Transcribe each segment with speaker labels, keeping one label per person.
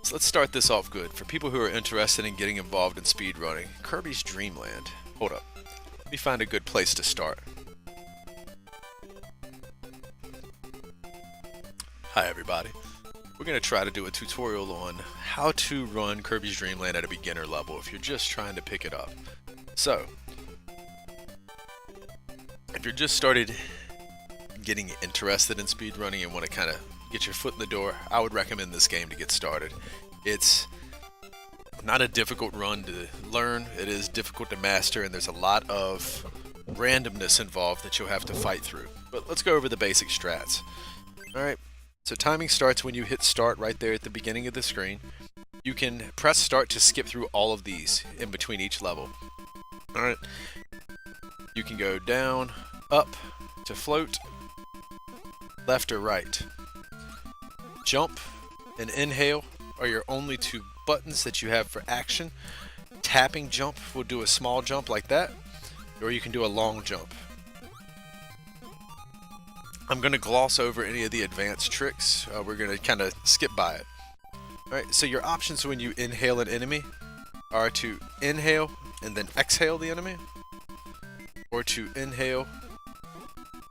Speaker 1: So let's start this off good. For people who are interested in getting involved in speedrunning, Kirby's Dream Land. Hold up. Let me find a good place to start. Hi everybody. We're going to try to do a tutorial on how to run Kirby's Dream Land at a beginner level if you're just trying to pick it up. So, if you're just started getting interested in speedrunning and want to kind of get your foot in the door, I would recommend this game to get started. It's not a difficult run to learn, it is difficult to master, and there's a lot of randomness involved that you'll have to fight through. But let's go over the basic strats. Alright, so timing starts when you hit start right there at the beginning of the screen. You can press start to skip through all of these in between each level. Alright, you can go down, up, to float, left or right. Jump and inhale are your only two buttons that you have for action. Tapping jump will do a small jump like that, or you can do a long jump. I'm going to gloss over any of the advanced tricks. We're going to kind of skip by it. Alright, so your options when you inhale an enemy are to inhale and then exhale the enemy, or to inhale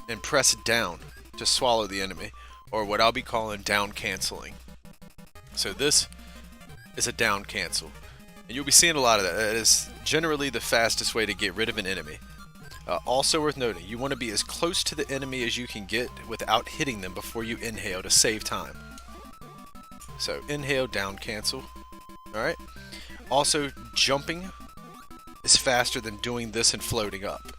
Speaker 1: and press down to swallow the enemy, or what I'll be calling down canceling. So this is a down cancel, and you'll be seeing a lot of that. That is generally the fastest way to get rid of an enemy. Also worth noting, you want to be as close to the enemy as you can get without hitting them before you inhale to save time. So inhale, down cancel. Alright. Also, jumping is faster than doing this and floating up.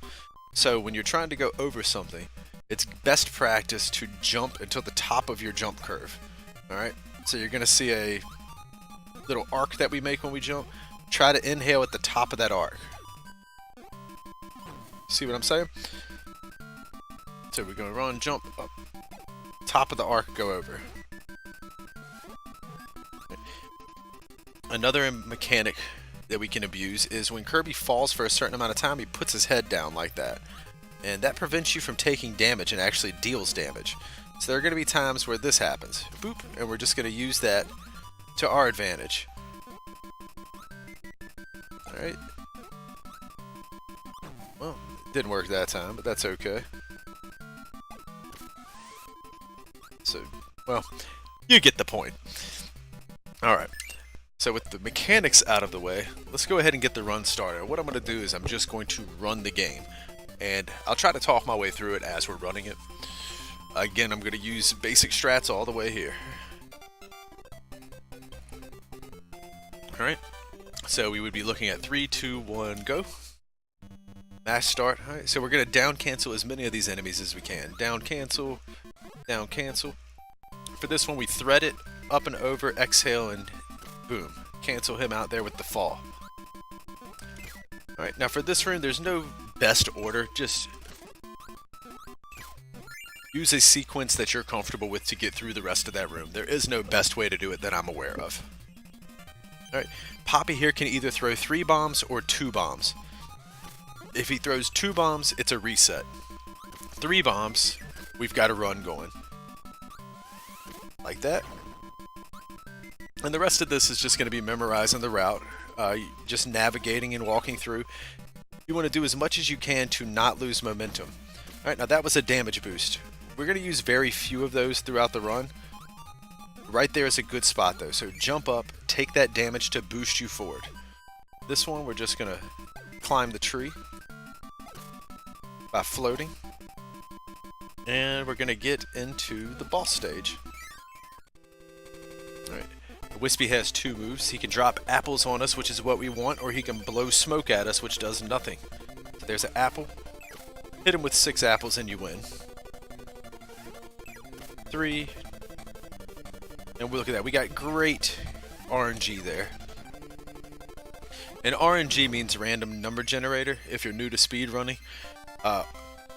Speaker 1: So when you're trying to go over something, it's best practice to jump until the top of your jump curve. Alright, so you're going to see a little arc that we make when we jump. Try to inhale at the top of that arc. See what I'm saying? So we're going to run, jump up. Top of the arc, go over. Another mechanic that we can abuse is when Kirby falls for a certain amount of time, he puts his head down like that. And that prevents you from taking damage and actually deals damage. So there are going to be times where this happens. Boop, and we're just going to use that to our advantage. Alright. Well, it didn't work that time, but that's okay. So, well, you get the point. Alright. So with the mechanics out of the way, let's go ahead and get the run started. What I'm going to do is I'm just going to run the game. And I'll try to talk my way through it as we're running it. Again, I'm going to use basic strats all the way here. Alright, so we would be looking at 3, 2, 1, go. Mash start. Alright, so we're going to down cancel as many of these enemies as we can. Down cancel, down cancel. For this one we thread it, up and over, exhale, and boom. Cancel him out there with the fall. Alright, now for this room there's no best order, just use a sequence that you're comfortable with to get through the rest of that room. There is no best way to do it that I'm aware of. Alright, Poppy here can either throw 3 bombs or 2 bombs. If he throws 2 bombs, it's a reset. 3 bombs, we've got a run going. Like that. And the rest of this is just going to be memorizing the route, just navigating and walking through. You want to do as much as you can to not lose momentum. Alright, now that was a damage boost. We're going to use very few of those throughout the run. Right there is a good spot though, so jump up, take that damage to boost you forward. This one we're just going to climb the tree by floating. And we're going to get into the boss stage. Alright. Wispy has 2 moves. He can drop apples on us, which is what we want, or he can blow smoke at us, which does nothing. So there's an apple. Hit him with 6 apples and you win. 3. And we look at that. We got great RNG there. And RNG means random number generator. If you're new to speedrunning,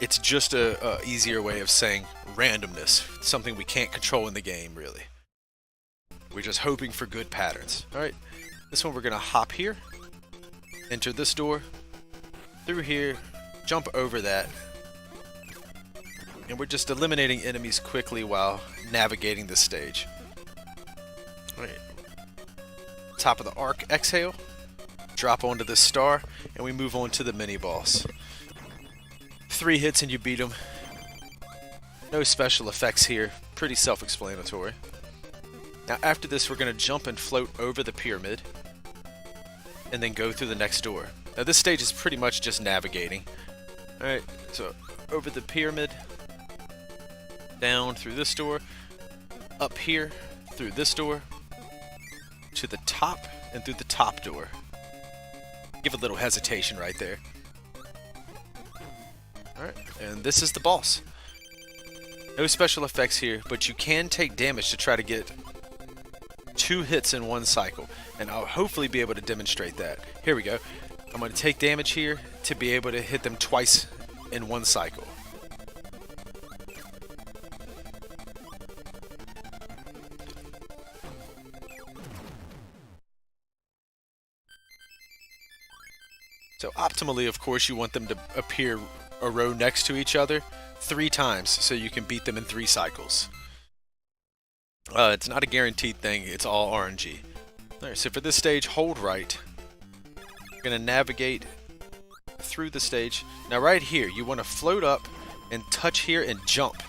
Speaker 1: it's just a easier way of saying randomness. Something we can't control in the game, really. We're just hoping for good patterns. Alright, this one we're going to hop here, enter this door, through here, jump over that, and we're just eliminating enemies quickly while navigating this stage. Alright, top of the arc, exhale, drop onto the star, and we move on to the mini boss. 3 hits and you beat him. No special effects here, pretty self-explanatory. Now after this we're going to jump and float over the pyramid and then go through the next door. Now this stage is pretty much just navigating. Alright, so over the pyramid, down through this door, up here, through this door, to the top, and through the top door. Give a little hesitation right there. Alright, and this is the boss. No special effects here, but you can take damage to try to get 2 hits in one cycle, and I'll hopefully be able to demonstrate that. Here we go. I'm going to take damage here to be able to hit them twice in one cycle. So optimally, of course, you want them to appear a row next to each other 3 times so you can beat them in 3 cycles. It's not a guaranteed thing, it's all RNG. Alright, so for this stage, hold right. You're going to navigate through the stage. Now right here, you want to float up and touch here and jump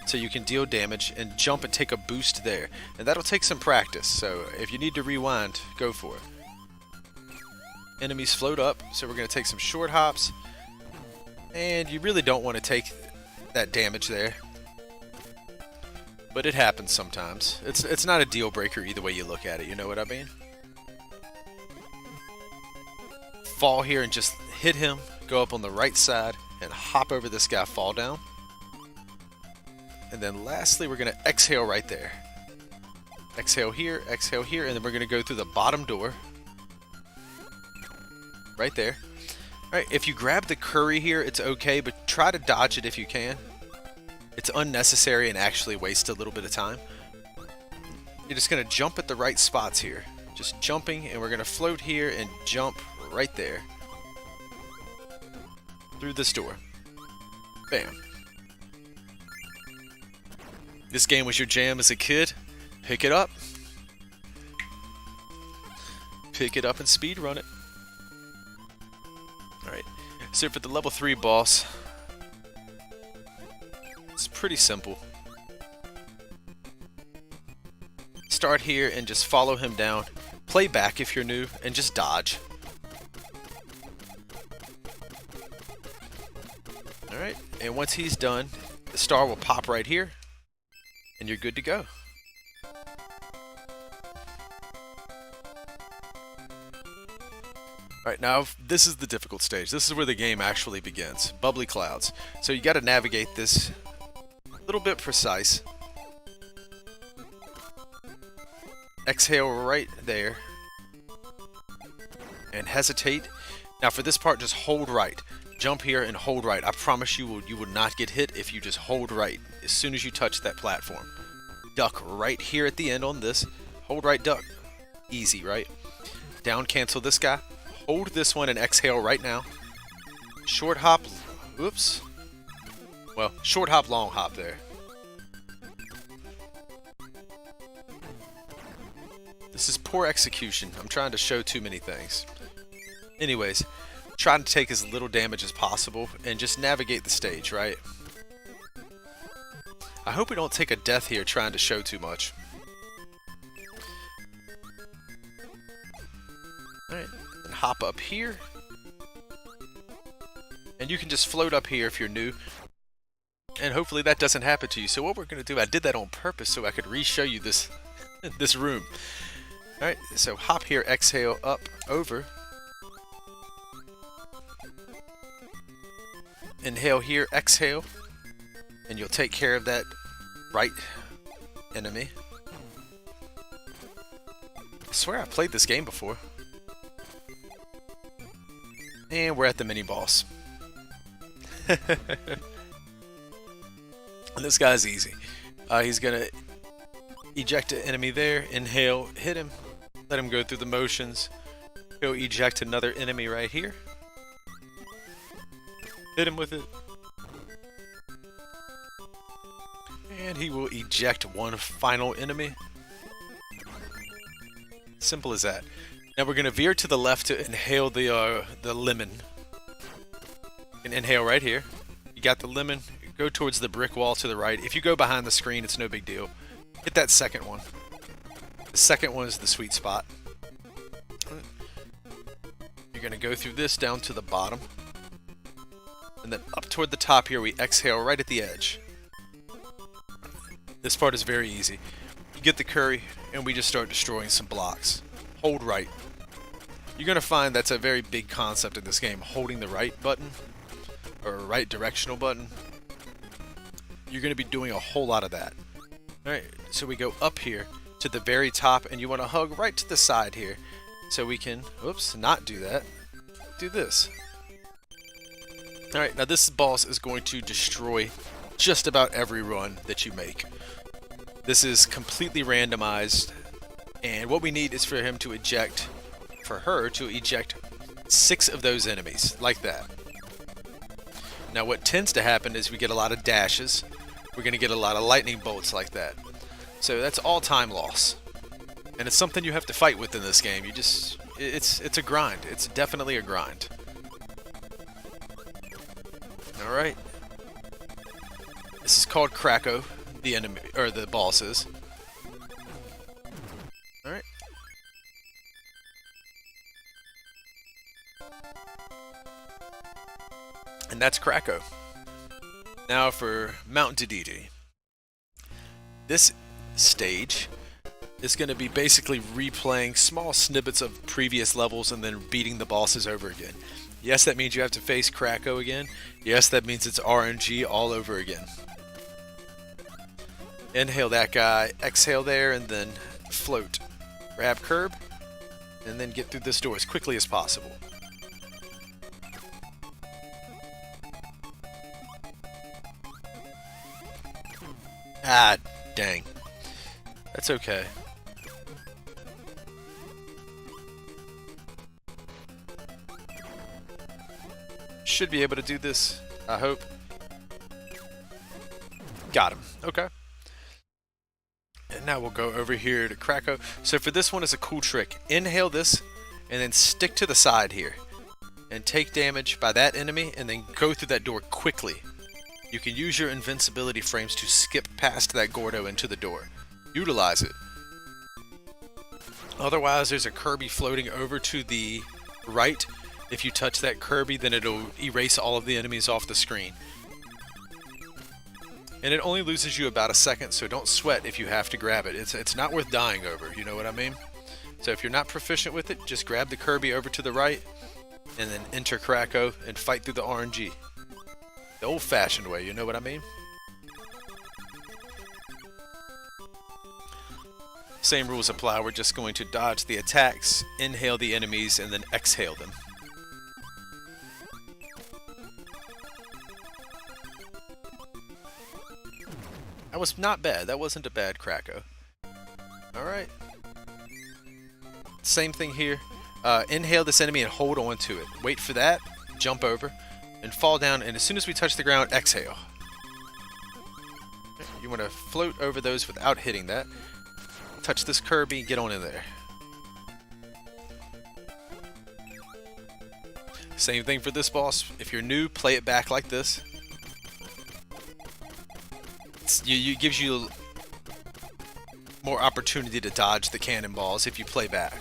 Speaker 1: so you can deal damage, and jump and take a boost there. And that'll take some practice, so if you need to rewind, go for it. Enemies float up, so we're going to take some short hops. And you really don't want to take that damage there. But it happens sometimes. It's not a deal breaker either way you look at it, you know what I mean? Fall here and just hit him, go up on the right side, and hop over this guy, fall down. And then lastly, we're going to exhale right there. Exhale here, and then we're going to go through the bottom door. Right there. Alright, if you grab the curry here, it's okay, but try to dodge it if you can. It's unnecessary and actually wastes a little bit of time. You're just going to jump at the right spots here. Just jumping, and we're going to float here and jump right there. Through this door. Bam. This game was your jam as a kid? Pick it up. Pick it up and speedrun it. Alright, so for the level 3 boss, it's pretty simple. Start here and just follow him down. Play back if you're new, and just dodge. Alright, and once he's done, the star will pop right here, and you're good to go. Alright, now this is the difficult stage. This is where the game actually begins. Bubbly clouds. So you got to navigate this a little bit precise. Exhale right there. And hesitate. Now for this part, just hold right. Jump here and hold right. I promise you will not get hit if you just hold right as soon as you touch that platform. Duck right here at the end on this. Hold right, duck. Easy, right? Down cancel this guy. Hold this one and exhale right now. Short hop. Oops. Well, short hop, long hop there. This is poor execution. I'm trying to show too many things. Anyways, trying to take as little damage as possible and just navigate the stage, right? I hope we don't take a death here trying to show too much. Alright. Hop up here, and you can just float up here if you're new, and hopefully that doesn't happen to you. So what we're going to do, I did that on purpose so I could re-show you this this room. Alright, so hop here, exhale, up, over, inhale here, exhale, and you'll take care of that right enemy. I swear I played this game before. And we're at the mini-boss. And this guy's easy. He's going to eject an enemy there, inhale, hit him, let him go through the motions. He'll eject another enemy right here. Hit him with it. And he will eject one final enemy. Simple as that. Now we're gonna veer to the left to inhale the lemon. You can inhale right here. You got the lemon. Go towards the brick wall to the right. If you go behind the screen, it's no big deal. Hit that second one. The second one is the sweet spot. You're gonna go through this down to the bottom. And then up toward the top here, we exhale right at the edge. This part is very easy. You get the curry, and we just start destroying some blocks. Hold right. You're gonna find that's a very big concept in this game, holding the right button, or right directional button. You're gonna be doing a whole lot of that. Alright, so we go up here to the very top, and you want to hug right to the side here. So we can, oops, not do that. Do this. Alright, now this boss is going to destroy just about every run that you make. This is completely randomized, and what we need is for him to eject, for her to eject 6 of those enemies, like that. Now what tends to happen is we get a lot of dashes. We're going to get a lot of lightning bolts like that. So that's all time loss. And it's something you have to fight with in this game. You just, it's a grind. It's definitely a grind. Alright. This is called Kracko, the enemy, or the bosses. Alright. And that's Kracko. Now for Mount Dedede. This stage is going to be basically replaying small snippets of previous levels and then beating the bosses over again. Yes, that means you have to face Kracko again. Yes, that means it's RNG all over again. Inhale that guy, exhale there, and then float. Grab curb, and then get through this door as quickly as possible. Ah, dang. That's okay. Should be able to do this, I hope. Got him. Okay. And now we'll go over here to Kracko. So for this one, it's a cool trick. Inhale this, and then stick to the side here. And take damage by that enemy, and then go through that door quickly. You can use your invincibility frames to skip past that Gordo into the door. Utilize it. Otherwise, there's a Kirby floating over to the right. If you touch that Kirby, then it'll erase all of the enemies off the screen. And it only loses you about a second, so don't sweat if you have to grab it. It's not worth dying over, you know what I mean? So if you're not proficient with it, just grab the Kirby over to the right, and then enter Kracko and fight through the RNG. The old-fashioned way, you know what I mean? Same rules apply. We're just going to dodge the attacks, inhale the enemies, and then exhale them. That was not bad. That wasn't a bad Kracko. Alright. Same thing here. Inhale this enemy and hold on to it. Wait for that. Jump over. And fall down. And as soon as we touch the ground, exhale. You want to float over those without hitting that. Touch this Kirby. Get on in there. Same thing for this boss. If you're new, play it back like this. It gives you more opportunity to dodge the cannonballs if you play back.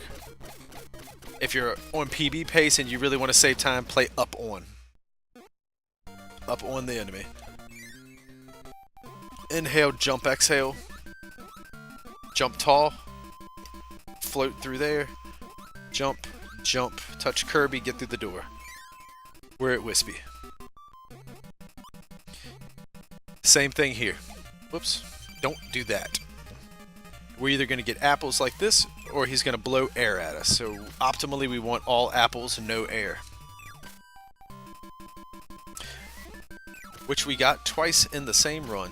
Speaker 1: If you're on PB pace and you really want to save time, play up on. Up on the enemy. Inhale, jump, exhale. Jump tall. Float through there. Jump, jump, touch Kirby, get through the door. We're at Wispy. Same thing here. Whoops. Don't do that. We're either going to get apples like this, or he's going to blow air at us. So optimally we want all apples and no air. Which we got twice in the same run.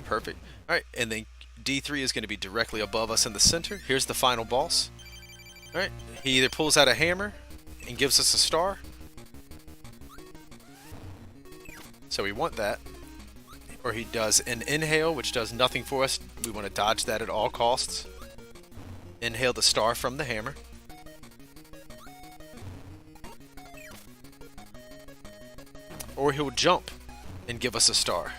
Speaker 1: Perfect. Alright, and then D3 is going to be directly above us in the center. Here's the final boss. Alright, he either pulls out a hammer and gives us a star. So we want that. Or he does an inhale, which does nothing for us. We want to dodge that at all costs. inhale the star from the hammer. Or he'll jump and give us a star.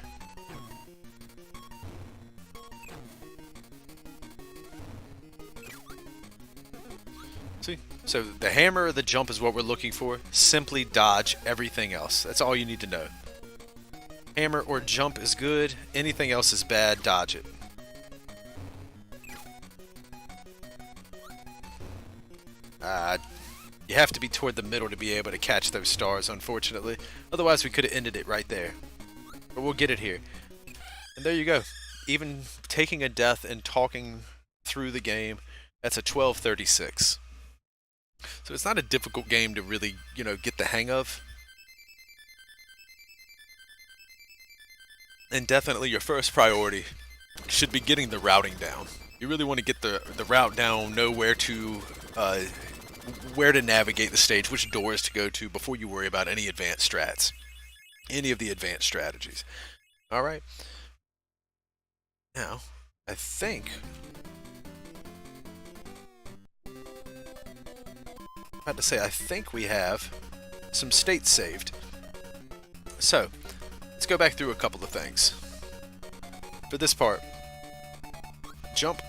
Speaker 1: See? So the hammer or the jump is what we're looking for. Simply dodge everything else. That's all you need to know. Hammer or jump is good. Anything else is bad. Dodge it. You have to be toward the middle to be able to catch those stars, unfortunately. Otherwise, we could have ended it right there. But we'll get it here. And there you go. Even taking a death and talking through the game, that's a 1236. So it's not a difficult game to really, get the hang of. And definitely your first priority should be getting the routing down. You really want to get the route down, know where to navigate the stage, which doors to go to before you worry about any advanced strats. Any of the advanced strategies. Alright. Now, I think... I think we have some states saved. So, let's go back through a couple of things. For this part, jump.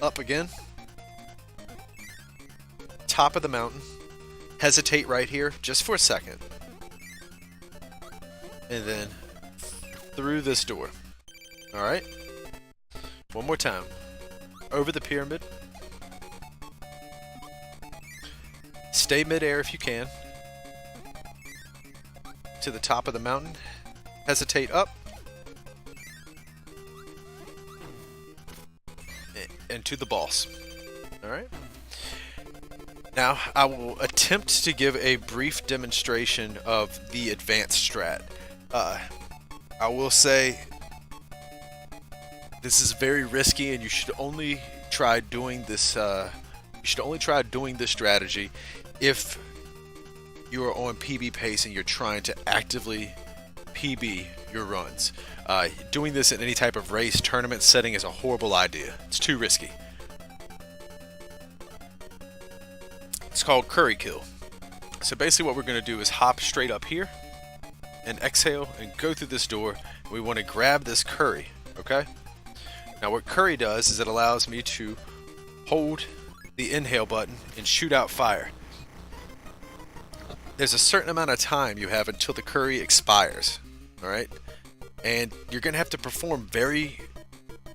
Speaker 1: Up again. Top of the mountain. Hesitate right here, just for a second. And then through this door. Alright? One more time. Over the pyramid. Stay midair if you can. To the top of the mountain. Hesitate up. And to the boss. Alright? Now, I will attempt to give a brief demonstration of the advanced strat. I will say this is very risky, and you should only try doing this. You should only try doing this strategy if you are on PB pace and you're trying to actively PB your runs. Doing this in any type of race, tournament setting is a horrible idea. It's too risky. It's called curry kill. So basically what we're going to do is hop straight up here and exhale and go through this door. We want to grab this curry, okay? Now what curry does is it allows me to hold the inhale button and shoot out fire. There's a certain amount of time you have until the curry expires, alright? And you're going to have to perform very,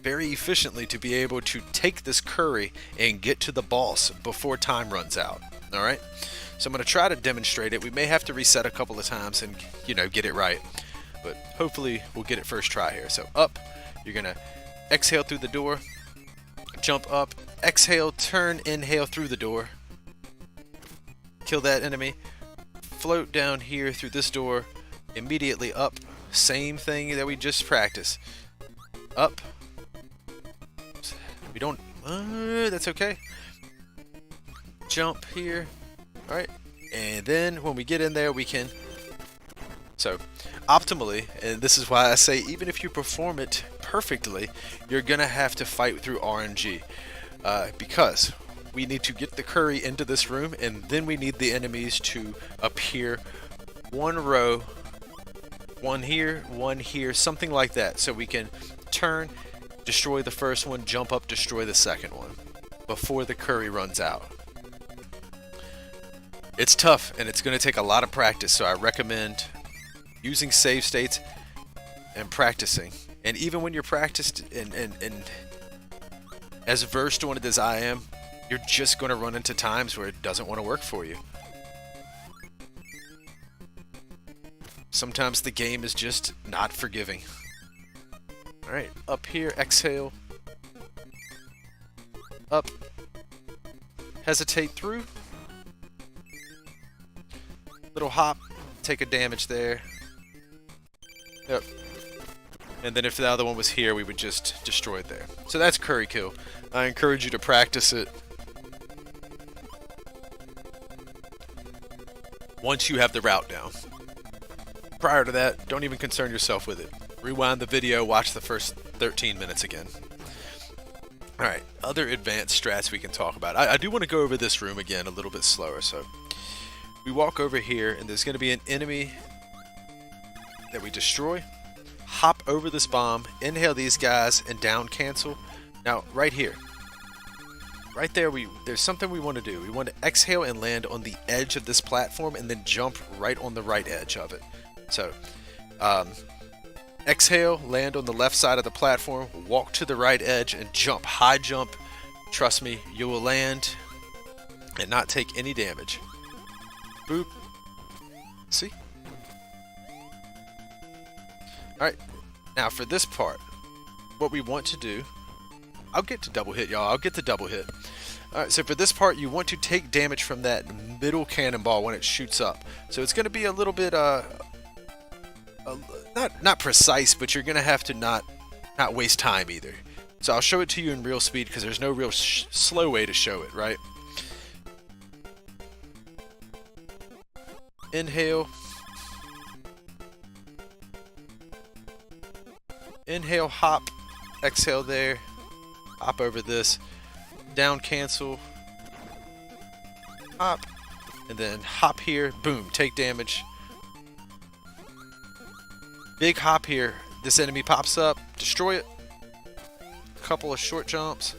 Speaker 1: very efficiently to be able to take this curry and get to the boss before time runs out, alright? So I'm going to try to demonstrate it. We may have to reset a couple of times and, get it right. But hopefully we'll get it first try here. So up, you're going to exhale through the door, jump up, exhale, turn, inhale through the door, kill that enemy, float down here through this door, immediately up, same thing that we just practiced. Up. We don't, that's okay. Jump here. Alright, and then when we get in there we can, so optimally, and this is why I say even if you perform it perfectly, you're gonna have to fight through RNG, because we need to get the curry into this room, and then we need the enemies to appear one row, one here, something like that, so we can turn, destroy the first one, jump up, destroy the second one before the curry runs out. It's tough, and it's going to take a lot of practice, so I recommend using save states and practicing. And even when you're practiced and as versed on it as I am, you're just going to run into times where it doesn't want to work for you. Sometimes the game is just not forgiving. Alright, up here, exhale. Up. Hesitate through. Little hop, take a damage there. Yep. And then if the other one was here, we would just destroy it there. So that's curry kill. I encourage you to practice it once you have the route down. Prior to that, don't even concern yourself with it. Rewind the video, watch the first 13 minutes again. Alright, other advanced strats we can talk about. I do want to go over this room again a little bit slower. So we walk over here, and there's going to be an enemy that we destroy. Hop over this bomb, inhale these guys, and down cancel. Now, right here. Right there, there's something we want to do. We want to exhale and land on the edge of this platform, and then jump right on the right edge of it. So, exhale, land on the left side of the platform, walk to the right edge, and jump. High jump. Trust me, you will land and not take any damage. Boop. See? Alright, now for this part, what we want to do, I'll get to double hit, y'all. I'll get to double hit. Alright, so for this part, you want to take damage from that middle cannonball when it shoots up. So it's going to be a little bit, not precise, but you're going to have to not waste time either. So I'll show it to you in real speed, because there's no real slow way to show it, right? Inhale. Inhale, hop, exhale there, hop over this, down cancel, hop, and then hop here, boom, take damage. Big hop here, this enemy pops up, destroy it. Couple of short jumps.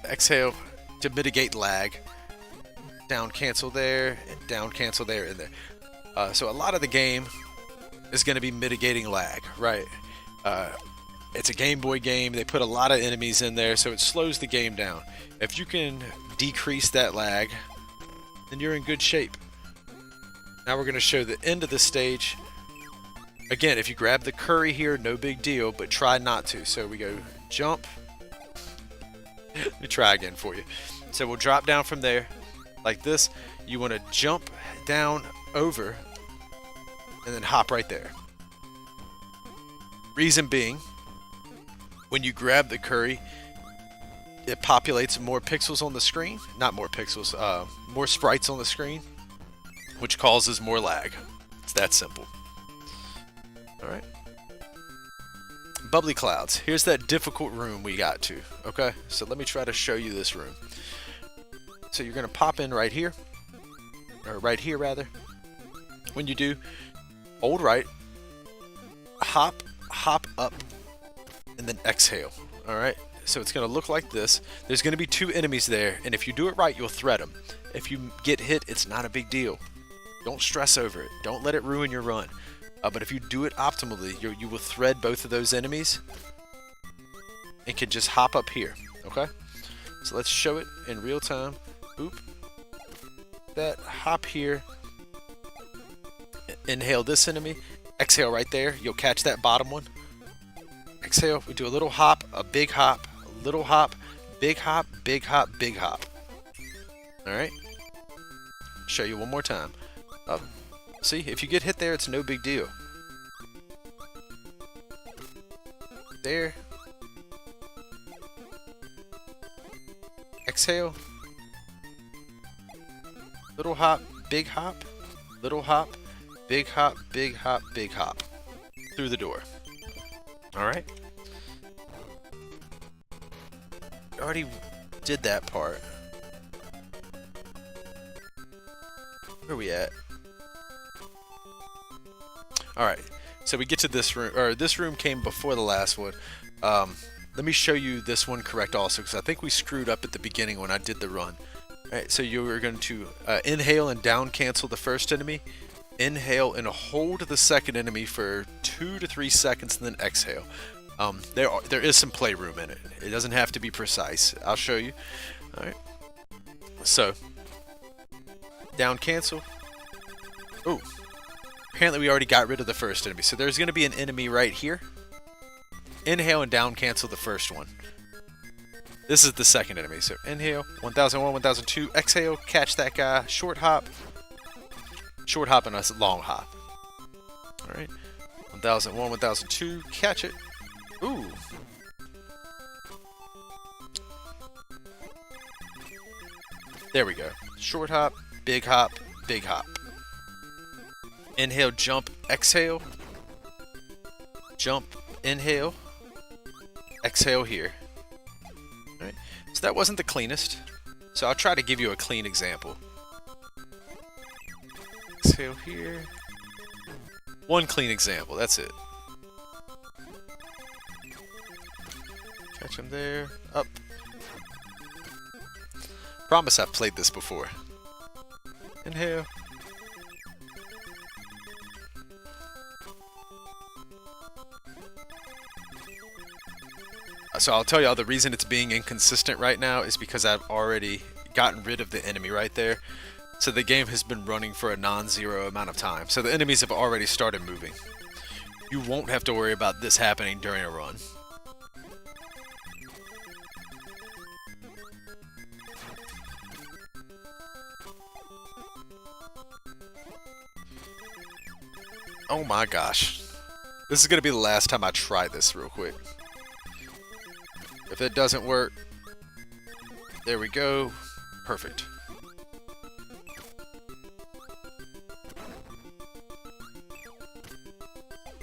Speaker 1: Exhale to mitigate lag. Down cancel there, and down cancel there, and there. So a lot of the game is going to be mitigating lag, right? It's a Game Boy game. They put a lot of enemies in there, so it slows the game down. If you can decrease that lag, then you're in good shape. Now we're going to show the end of the stage. Again, if you grab the curry here, no big deal, but try not to. So we go jump. Let me try again for you. So we'll drop down from there like this. You want to jump down over and then hop right there. Reason being, when you grab the curry, it populates more pixels on the screen. Not more pixels, more sprites on the screen, which causes more lag. It's that simple. Alright. Bubbly clouds. Here's that difficult room we got to. Okay, so let me try to show you this room. So you're going to pop in right here. Or right here, rather. When you do, hold right, hop up, and then exhale. Alright, so it's going to look like this. There's going to be two enemies there, and if you do it right, you'll thread them. If you get hit, it's not a big deal. Don't stress over it. Don't let it ruin your run. But if you do it optimally, you will thread both of those enemies and can just hop up here. Okay, so let's show it in real time. Oop. That, hop here. Inhale this enemy, exhale right there. You'll catch that bottom one. Exhale, we do a little hop, a big hop, a little hop, big hop, big hop, big hop. Alright, show you one more time. See, if you get hit there, it's no big deal. There. Exhale. Little hop, big hop, little hop, big hop, big hop, big hop. Through the door. Alright. Already did that part. Where are we at? Alright, so we get to this room, or this room came before the last one. Let me show you this one correct also, because I think we screwed up at the beginning when I did the run. Alright, so you are going to inhale and down cancel the first enemy, inhale and hold the second enemy for 2 to 3 seconds, and then exhale. There is some playroom in it. It doesn't have to be precise. I'll show you. Alright, so down cancel. Ooh. Apparently we already got rid of the first enemy. So there's going to be an enemy right here. Inhale and down cancel the first one. This is the second enemy. So inhale, 1001, 1002. Exhale, catch that guy. Short hop. Short hop and a long hop. Alright. 1001, 1002. Catch it. Ooh. There we go. Short hop, big hop, big hop. Inhale, jump, exhale. jump, inhale, exhale here. Alright, so that wasn't the cleanest. So I'll try to give you a clean example. Exhale here. One clean example, that's it. Catch him there, up. Promise I've played this before. Inhale. So I'll tell y'all the reason it's being inconsistent right now is because I've already gotten rid of the enemy right there. So the game has been running for a non-zero amount of time. So the enemies have already started moving. You won't have to worry about this happening during a run. Oh my gosh. This is going to be the last time I try this real quick. If it doesn't work, there we go. Perfect.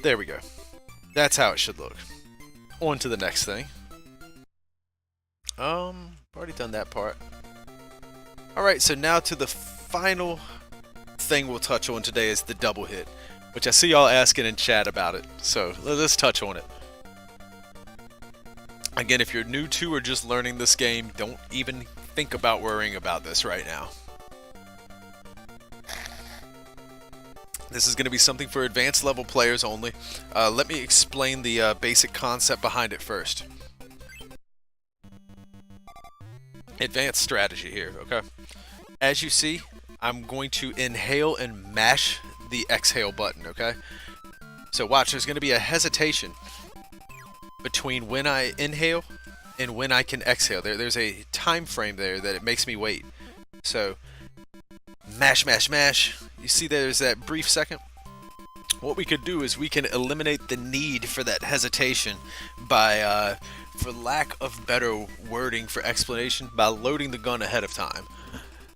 Speaker 1: There we go. That's how it should look. On to the next thing. Already done that part. Alright, so now to the final thing we'll touch on today is the double hit, which I see y'all asking in chat about it, so let's touch on it. Again, if you're new to or just learning this game, don't even think about worrying about this right now. This is going to be something for advanced level players only. Let me explain the basic concept behind it first. Advanced strategy here, okay? As you see, I'm going to inhale and mash the exhale button, okay? So watch, there's going to be a hesitation between when I inhale and when I can exhale. There's a time frame there that it makes me wait. So mash, mash, mash. You see there's that brief second? What we could do is we can eliminate the need for that hesitation by, for lack of better wording for explanation, by loading the gun ahead of time.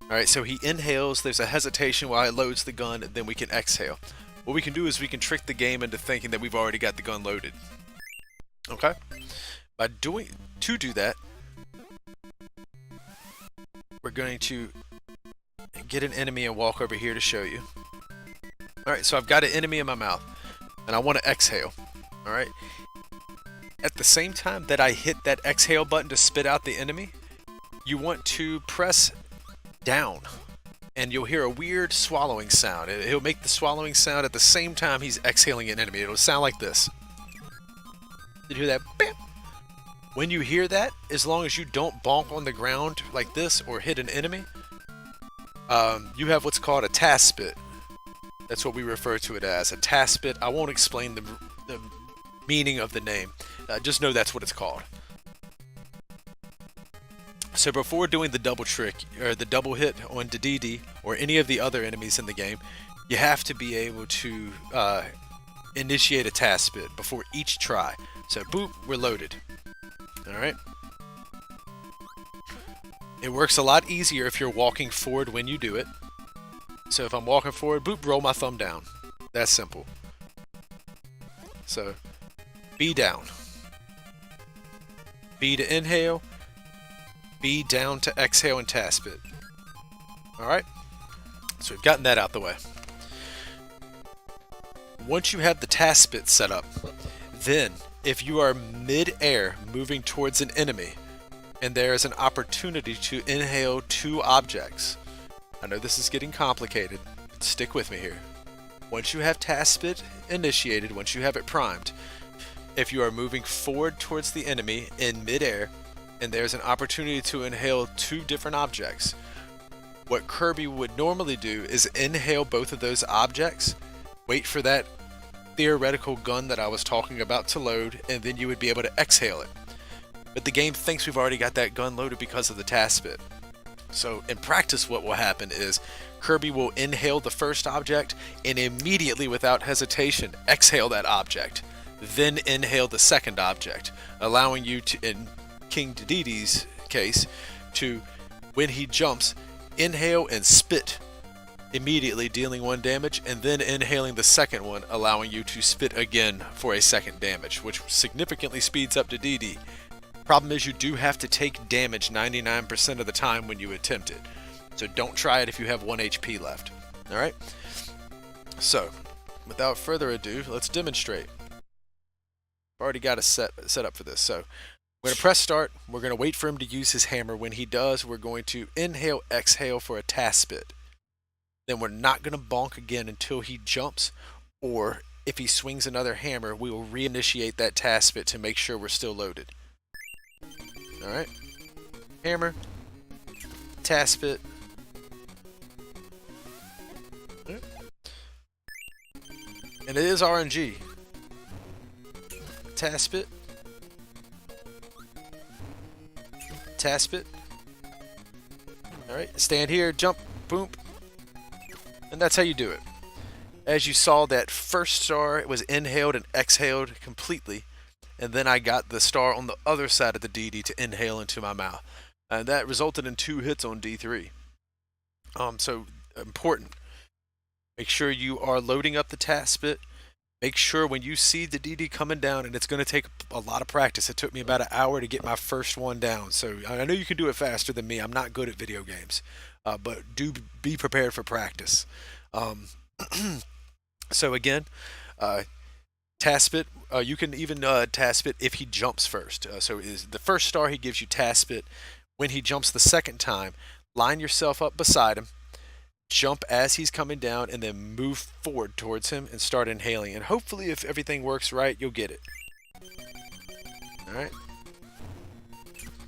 Speaker 1: Alright, so he inhales, there's a hesitation while he loads the gun, and then we can exhale. What we can do is we can trick the game into thinking that we've already got the gun loaded. Okay? To do that, we're going to get an enemy and walk over here to show you. Alright, so I've got an enemy in my mouth, and I want to exhale. Alright? At the same time that I hit that exhale button to spit out the enemy, you want to press down, and you'll hear a weird swallowing sound. He'll make the swallowing sound at the same time he's exhaling an enemy. It'll sound like this. Did you hear that? Bam! When you hear that, as long as you don't bonk on the ground like this or hit an enemy, you have what's called a task spit. That's what we refer to it as, a task spit. I won't explain the meaning of the name. Just know that's what it's called. So before doing the double trick, or the double hit on Dedede, or any of the other enemies in the game, you have to be able to initiate a task spit before each try. So boop, we're loaded. Alright. It works a lot easier if you're walking forward when you do it. So if I'm walking forward, boop, roll my thumb down. That's simple. So, B down. B to inhale. B down to exhale and task spit. Alright. So we've gotten that out the way. Once you have the task spit set up, then if you are mid-air moving towards an enemy and there is an opportunity to inhale two objects, I know this is getting complicated, but stick with me here. Once you have task spit initiated, once you have it primed, if you are moving forward towards the enemy in mid-air and there's an opportunity to inhale two different objects, what Kirby would normally do is inhale both of those objects, wait for that theoretical gun that I was talking about to load, and then you would be able to exhale it. But the game thinks we've already got that gun loaded because of the task spit. So in practice what will happen is Kirby will inhale the first object and immediately without hesitation exhale that object. Then inhale the second object, allowing you to, in King Dedede's case, to, when he jumps, inhale and spit immediately dealing 1 damage, and then inhaling the second one, allowing you to spit again for a second damage, which significantly speeds up the DD. Problem is, you do have to take damage 99% of the time when you attempt it. So don't try it if you have 1 HP left. Alright? So, without further ado, let's demonstrate. I've already got a set up for this. So, we're going to press start. We're going to wait for him to use his hammer. When he does, we're going to inhale, exhale for a task spit. Then we're not going to bonk again until he jumps, or if he swings another hammer, we will reinitiate that task spit to make sure we're still loaded. Alright. Hammer. Task spit. And it is RNG. Task spit. Task spit. Alright, stand here, jump, boom. And that's how you do it. As you saw, that first star was inhaled and exhaled completely. And then I got the star on the other side of the DD to inhale into my mouth. And that resulted in 2 hits on D3. So, important. Make sure you are loading up the task spit. Make sure when you see the DD coming down, and it's going to take a lot of practice. It took me about an hour to get my first one down. So I know you can do it faster than me. I'm not good at video games. But do be prepared for practice. So again, task spit. You can even task spit if he jumps first. So is the first star he gives you task spit. When he jumps the second time, line yourself up beside him. Jump as he's coming down, and then move forward towards him and start inhaling. And hopefully, if everything works right, you'll get it. Alright.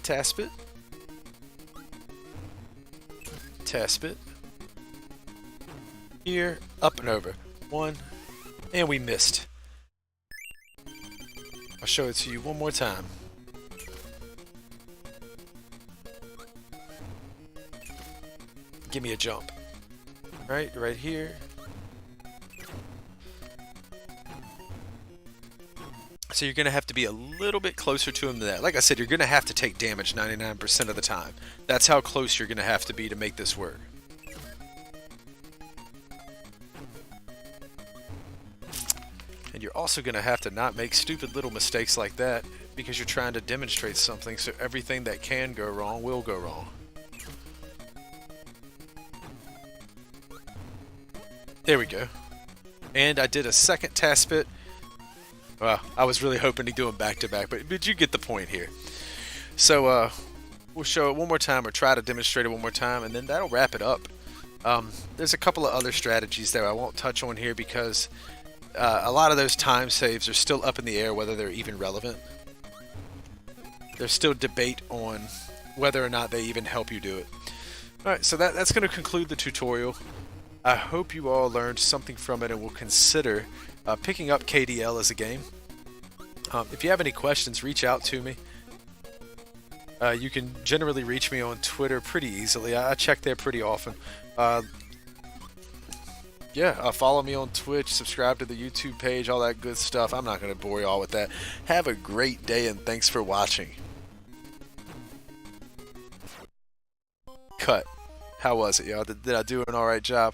Speaker 1: Task spit. Task spit. Here, up and over. 1, and we missed. I'll show it to you one more time. Give me a jump. Right here. So you're going to have to be a little bit closer to him than that. Like I said, you're going to have to take damage 99% of the time. That's how close you're going to have to be to make this work. And you're also going to have to not make stupid little mistakes like that, because you're trying to demonstrate something, so everything that can go wrong will go wrong. There we go. And I did a second task spit. Well, I was really hoping to do them back to back, but you get the point here. So we'll show it one more time, or try to demonstrate it one more time, and then that'll wrap it up. There's a couple of other strategies there I won't touch on here, because a lot of those time saves are still up in the air whether they're even relevant. There's still debate on whether or not they even help you do it. Alright, so that's going to conclude the tutorial. I hope you all learned something from it and will consider picking up KDL as a game. If you have any questions, reach out to me. You can generally reach me on Twitter pretty easily. I check there pretty often. Follow me on Twitch, subscribe to the YouTube page, all that good stuff. I'm not going to bore you all with that. Have a great day, and thanks for watching. Cut. How was it, y'all? Did I do an alright job?